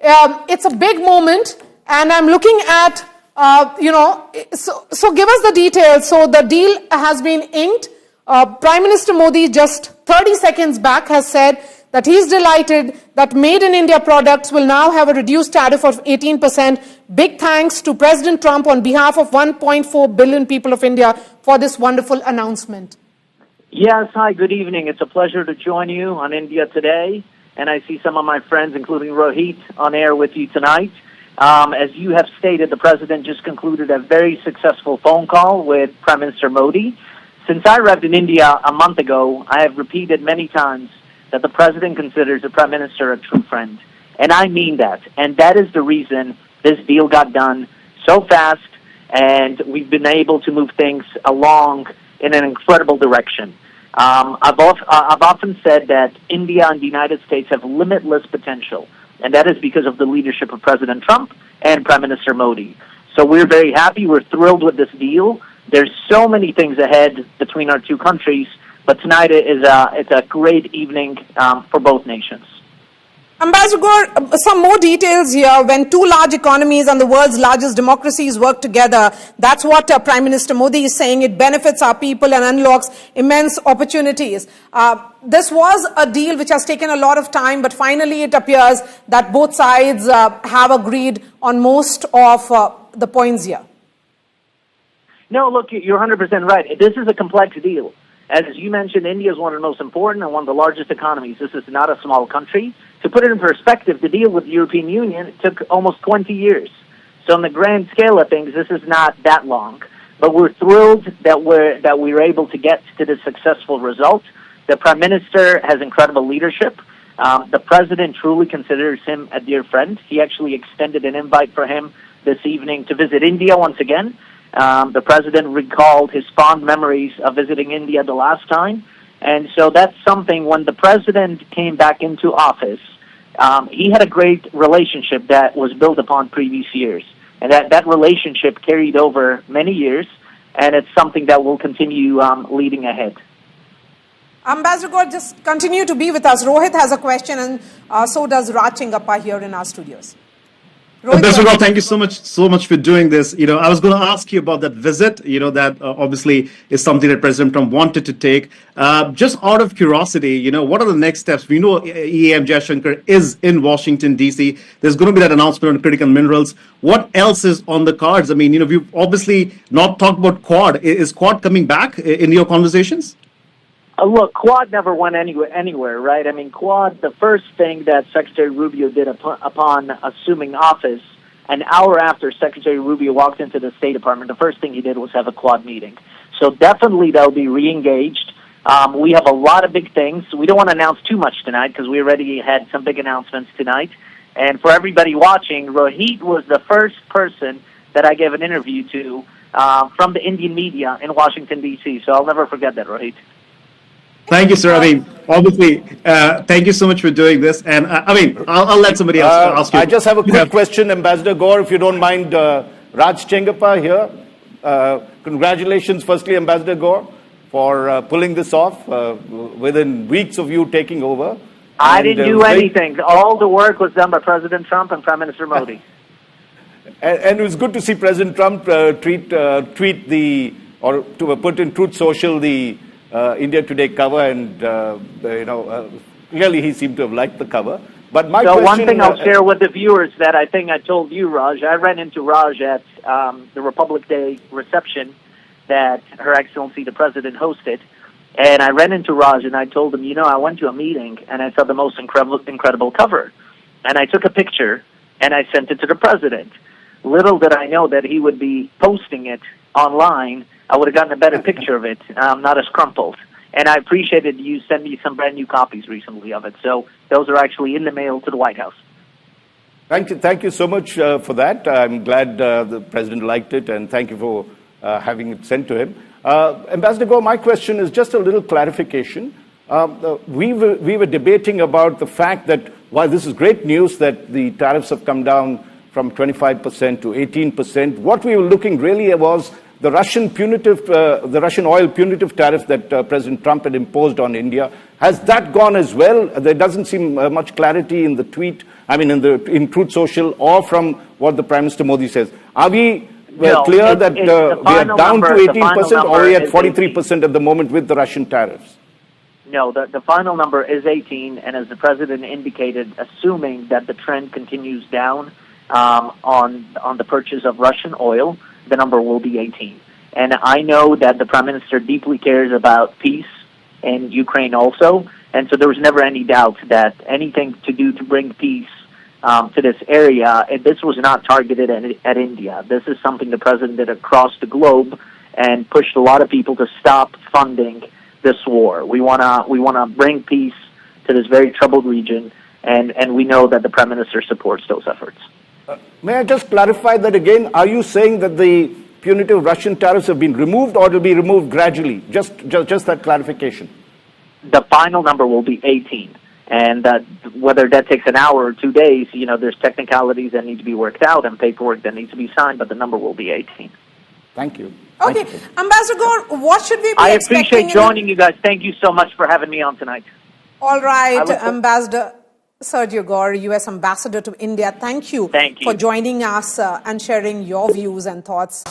it's a big moment, and I'm looking at, so give us the details. So the deal has been inked. Prime Minister Modi just 30 seconds back has said that he's delighted that made in India products will now have a reduced tariff of 18%. Big thanks to President Trump on behalf of 1.4 billion people of India for this wonderful announcement. Yes, hi, good evening. It's a pleasure to join you on India Today. And I see some of my friends, including Rohit, on air with you tonight. As you have stated, the President just concluded a very successful phone call with Prime Minister Modi. Since I arrived in India a month ago, I have repeated many times that the President considers the Prime Minister a true friend. And I mean that. And that is the reason this deal got done so fast, and we've been able to move things along in an incredible direction. I've often said that India and the United States have limitless potential, and that is because of the leadership of President Trump and Prime Minister Modi. So we're very happy. We're thrilled with this deal. There's so many things ahead between our two countries, but tonight it's a great evening for both nations. Ambassador Gor, some more details here. When two large economies and the world's largest democracies work together, that's what Prime Minister Modi is saying. It benefits our people and unlocks immense opportunities. This was a deal which has taken a lot of time, but finally it appears that both sides have agreed on most of the points here. No, look, you're 100% right. This is a complex deal. As you mentioned, India is one of the most important and one of the largest economies. This is not a small country. To put it in perspective, the deal with the European Union took almost 20 years. So in the grand scale of things, this is not that long. But we're thrilled that we were able to get to this successful result. The Prime Minister has incredible leadership. The President truly considers him a dear friend. He actually extended an invite for him this evening to visit India once again. The President recalled his fond memories of visiting India the last time. And so that's something, when the President came back into office, he had a great relationship that was built upon previous years. And that relationship carried over many years, and it's something that will continue leading ahead. Ambassador Gor, just continue to be with us. Rohit has a question, and so does Raj Chingappa here in our studios. Ambassador Gor, thank you so much for doing this. I was going to ask you about that visit. That obviously is something that President Trump wanted to take. Just out of curiosity, what are the next steps? We know EAM Jaishankar is in Washington, D.C. There's going to be that announcement on critical minerals. What else is on the cards? I mean, we've obviously not talked about Quad. Is Quad coming back in your conversations? Look, Quad never went anywhere, right? I mean, Quad, the first thing that Secretary Rubio did upon assuming office, an hour after Secretary Rubio walked into the State Department, the first thing he did was have a Quad meeting. So definitely they'll be re-engaged. We have a lot of big things. We don't want to announce too much tonight because we already had some big announcements tonight. And for everybody watching, Rohit was the first person that I gave an interview to from the Indian media in Washington, D.C. So I'll never forget that, Rohit. Thank you, sir. I mean, obviously, thank you so much for doing this. And I'll let somebody else ask you. I just have a quick question, Ambassador Gor, if you don't mind. Raj Chingappa here. Congratulations, firstly, Ambassador Gor, for pulling this off within weeks of you taking over. I didn't do anything. All the work was done by President Trump and Prime Minister Modi. And it was good to see President Trump tweet or to put in Truth Social the India Today cover, and clearly he seemed to have liked the cover. But my question, one thing I'll share with the viewers that I think I told you, Raj. I ran into Raj at the Republic Day reception that Her Excellency the President hosted, and I ran into Raj and I told him, I went to a meeting and I saw the most incredible cover, and I took a picture and I sent it to the President. Little did I know that he would be posting it online. I would have gotten a better picture of it, not as crumpled. And I appreciated you sent me some brand new copies recently of it. So those are actually in the mail to the White House. Thank you so much for that. I'm glad the President liked it, and thank you for having it sent to him. Ambassador Gor, my question is just a little clarification. We were debating about the fact that while this is great news that the tariffs have come down from 25% to 18%, what we were looking really was the Russian oil punitive tariff that President Trump had imposed on India, has that gone as well? There doesn't seem much clarity in the tweet, in Truth Social, or from what the Prime Minister Modi says. Are we clear that we are down to 18%, or are we at 43% at the moment with the Russian tariffs? No, the final number is 18, and as the President indicated, assuming that the trend continues down on the purchase of Russian oil, the number will be 18. And I know that the Prime Minister deeply cares about peace in Ukraine also, and so there was never any doubt that anything to do to bring peace to this area, this was not targeted at India. This is something the President did across the globe and pushed a lot of people to stop funding this war. We wanna bring peace to this very troubled region, and we know that the Prime Minister supports those efforts. May I just clarify that again? Are you saying that the punitive Russian tariffs have been removed, or will be removed gradually? Just that clarification. The final number will be 18, and whether that takes an hour or 2 days, there's technicalities that need to be worked out and paperwork that needs to be signed, but the number will be 18. Thank you. Okay, Ambassador Gor, what should we be I expecting? appreciate joining you guys. Thank you so much for having me on tonight. All right, Ambassador Sergio Gor, U.S. Ambassador to India, thank you for joining us and sharing your views and thoughts.